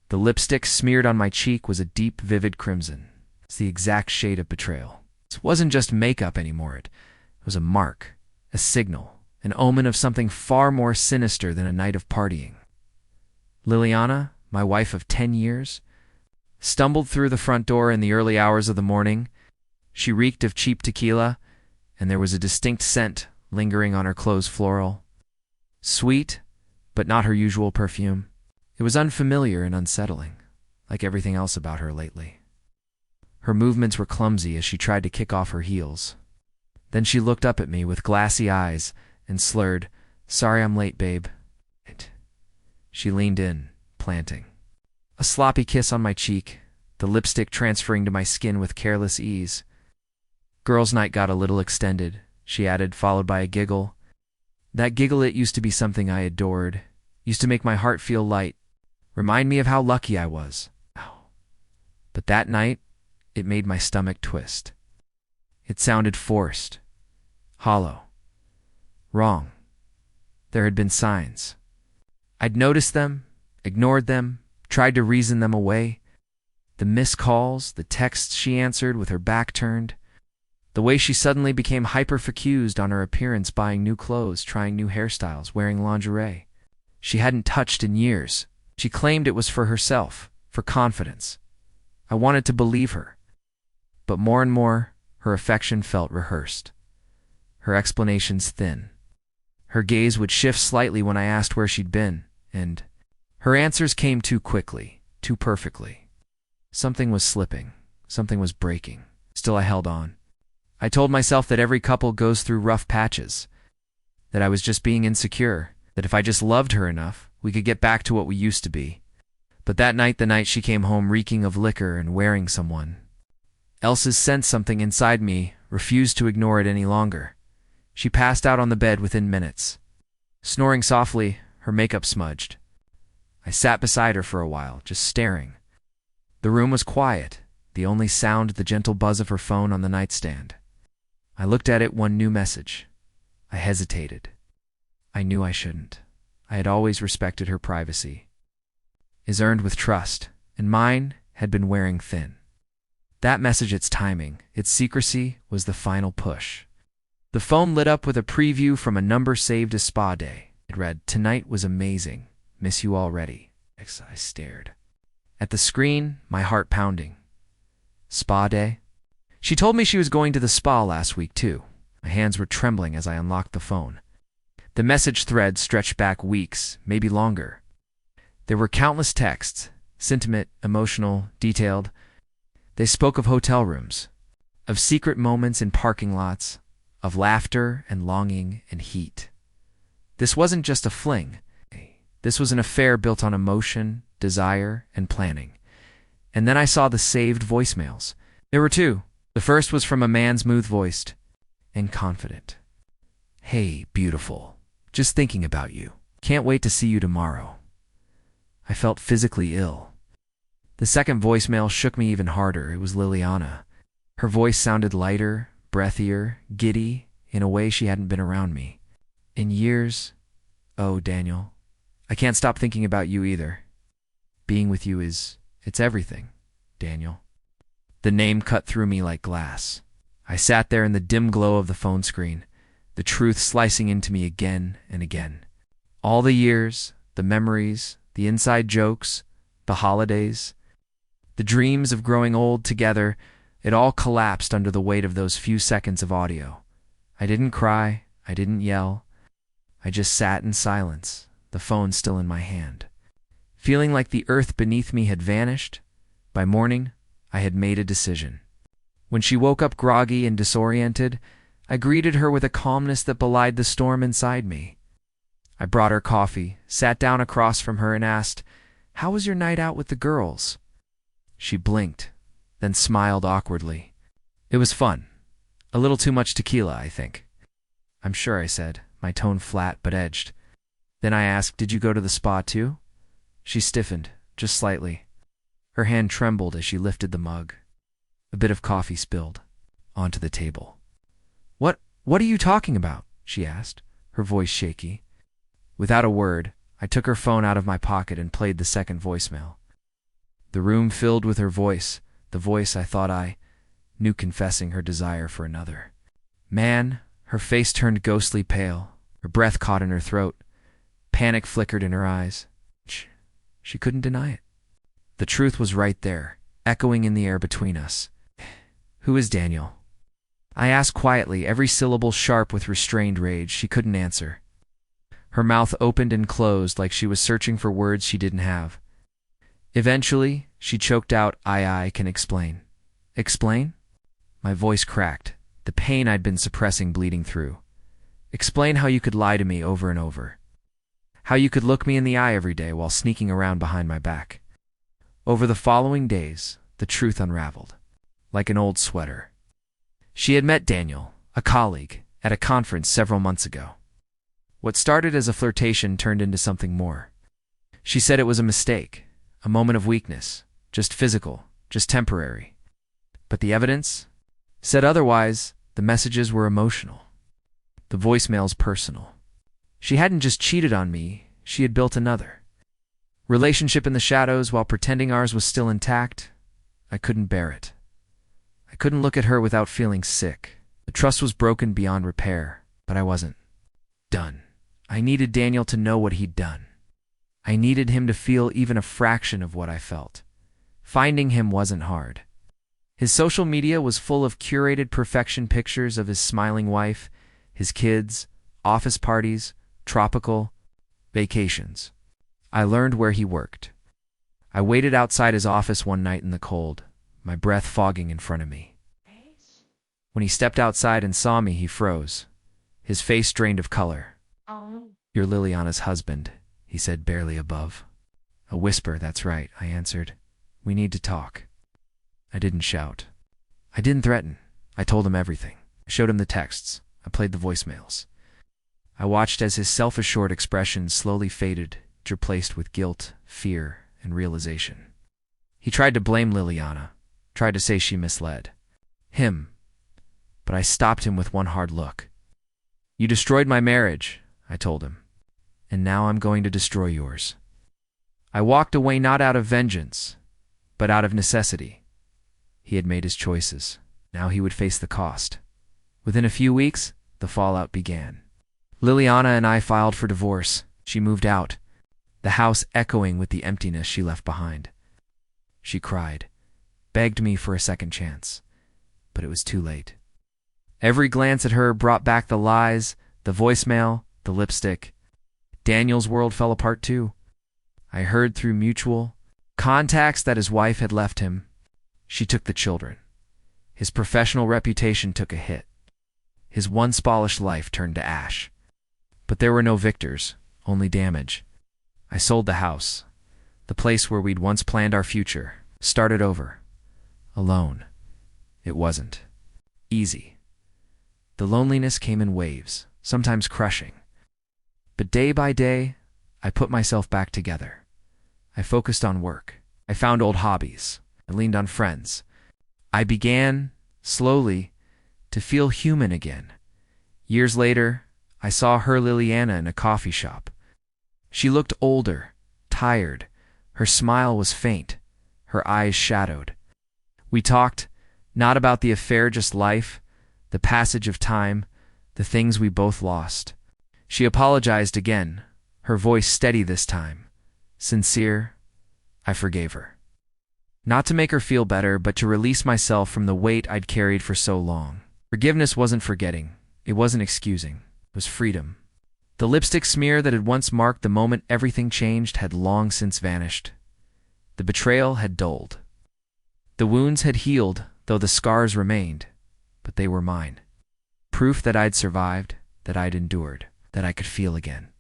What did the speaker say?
The lipstick smeared on my cheek was a deep, vivid crimson. It's the exact shade of betrayal. It wasn't just makeup anymore. It was a mark, a signal, an omen of something far more sinister than a night of partying. Liliana, my wife of 10 years, stumbled through the front door in the early hours of the morning. She reeked of cheap tequila, and there was a distinct scent lingering on her clothes floral. Sweet, but not her usual perfume. It was unfamiliar and unsettling, like everything else about her lately. Her movements were clumsy as she tried to kick off her heels. Then she looked up at me with glassy eyes and slurred, "Sorry I'm late, babe." She leaned in, planting. A sloppy kiss on my cheek, the lipstick transferring to my skin with careless ease. "Girls' night got a little extended," she added, followed by a giggle. That giggle, it used to be something I adored, used to make my heart feel light, remind me of how lucky I was. But that night, it made my stomach twist. It sounded forced, hollow, wrong. There had been signs. I'd noticed them, ignored them, tried to reason them away. The missed calls, the texts she answered with her back turned, the way she suddenly became hyper-focused on her appearance, buying new clothes, trying new hairstyles, wearing lingerie. She hadn't touched in years. She claimed it was for herself, for confidence. I wanted to believe her. But more and more, her affection felt rehearsed. Her explanations thin. Her gaze would shift slightly when I asked where she'd been, and her answers came too quickly, too perfectly. Something was slipping. Something was breaking. Still I held on. I told myself that every couple goes through rough patches, that I was just being insecure, that if I just loved her enough, we could get back to what we used to be. But that night, the night she came home reeking of liquor and wearing someone, Elsa's sensed something inside me, refused to ignore it any longer. She passed out on the bed within minutes. Snoring softly, her makeup smudged. I sat beside her for a while, just staring. The room was quiet, the only sound the gentle buzz of her phone on the nightstand. I looked at it, one new message. I hesitated. I knew I shouldn't. I had always respected her privacy. Is earned with trust, and mine had been wearing thin. That message, its timing, its secrecy, was the final push. The phone lit up with a preview from a number saved as Spa Day. It read, "Tonight was amazing. Miss you already." I stared. At the screen, my heart pounding. Spa Day? She told me she was going to the spa last week, too. My hands were trembling as I unlocked the phone. The message thread stretched back weeks, maybe longer. There were countless texts, sentiment, emotional, detailed. They spoke of hotel rooms, of secret moments in parking lots, of laughter and longing and heat. This wasn't just a fling. This was an affair built on emotion, desire, and planning. And then I saw the saved voicemails. There were two. The first was from a man, smooth-voiced and confident. "Hey, beautiful. Just thinking about you. Can't wait to see you tomorrow." I felt physically ill. The second voicemail shook me even harder. It was Liliana. Her voice sounded lighter, breathier, giddy, in a way she hadn't been around me in years. "Oh, Daniel, I can't stop thinking about you either. Being with you it's everything, Daniel." The name cut through me like glass. I sat there in the dim glow of the phone screen, the truth slicing into me again and again. All the years, the memories, the inside jokes, the holidays, the dreams of growing old together, it all collapsed under the weight of those few seconds of audio. I didn't cry, I didn't yell. I just sat in silence, the phone still in my hand, feeling like the earth beneath me had vanished. By morning, I had made a decision. When she woke up groggy and disoriented, I greeted her with a calmness that belied the storm inside me. I brought her coffee, sat down across from her, and asked, "How was your night out with the girls?" She blinked, then smiled awkwardly. "It was fun. A little too much tequila, I think." "I'm sure," I said, my tone flat but edged. Then I asked, "Did you go to the spa too?" She stiffened, just slightly. Her hand trembled as she lifted the mug. A bit of coffee spilled onto the table. What are you talking about?" she asked, her voice shaky. Without a word, I took her phone out of my pocket and played the second voicemail. The room filled with her voice, the voice I thought I knew, confessing her desire for another man. Her face turned ghostly pale. Her breath caught in her throat. Panic flickered in her eyes. She couldn't deny it. The truth was right there, echoing in the air between us. "Who is Daniel?" I asked quietly, every syllable sharp with restrained rage. She couldn't answer. Her mouth opened and closed like she was searching for words she didn't have. Eventually, she choked out, I can explain." "Explain?" My voice cracked, the pain I'd been suppressing bleeding through. "Explain how you could lie to me over and over. How you could look me in the eye every day while sneaking around behind my back." Over the following days, the truth unraveled, like an old sweater. She had met Daniel, a colleague, at a conference several months ago. What started as a flirtation turned into something more. She said it was a mistake, a moment of weakness, just physical, just temporary. But the evidence said otherwise. The messages were emotional. The voicemails personal. She hadn't just cheated on me, she had built another relationship in the shadows while pretending ours was still intact. I couldn't bear it. I couldn't look at her without feeling sick. The trust was broken beyond repair, but I wasn't done. I needed Daniel to know what he'd done. I needed him to feel even a fraction of what I felt. Finding him wasn't hard. His social media was full of curated perfection pictures of his smiling wife, his kids, office parties, tropical vacations. I learned where he worked. I waited outside his office one night in the cold, my breath fogging in front of me. When he stepped outside and saw me, he froze, his face drained of color. "You're Liliana's husband," he said, barely above. A whisper, "That's right," I answered. "We need to talk." I didn't shout. I didn't threaten. I told him everything. I showed him the texts. I played the voicemails. I watched as his self-assured expression slowly faded, replaced with guilt, fear, and realization. He tried to blame Liliana, tried to say she misled him, but I stopped him with one hard look. "You destroyed my marriage," I told him, "and now I'm going to destroy yours." I walked away not out of vengeance, but out of necessity. He had made his choices. Now he would face the cost. Within a few weeks, the fallout began. Liliana and I filed for divorce. She moved out, the house echoing with the emptiness she left behind. She cried, begged me for a second chance, but it was too late. Every glance at her brought back the lies, the voicemail, the lipstick. Daniel's world fell apart too. I heard through mutual contacts that his wife had left him. She took the children. His professional reputation took a hit. His once polished life turned to ash. But there were no victors, only damage. I sold the house, the place where we'd once planned our future, started over. Alone. It wasn't easy. The loneliness came in waves, sometimes crushing. But day by day, I put myself back together. I focused on work. I found old hobbies. I leaned on friends. I began, slowly, to feel human again. Years later, I saw her, Liliana, in a coffee shop. She looked older, tired. Her smile was faint, her eyes shadowed. We talked, not about the affair, just life, the passage of time, the things we both lost. She apologized again, her voice steady this time. Sincere, I forgave her. Not to make her feel better, but to release myself from the weight I'd carried for so long. Forgiveness wasn't forgetting. It wasn't excusing. It was freedom. The lipstick smear that had once marked the moment everything changed had long since vanished. The betrayal had dulled. The wounds had healed, though the scars remained, but they were mine. Proof that I'd survived, that I'd endured, that I could feel again.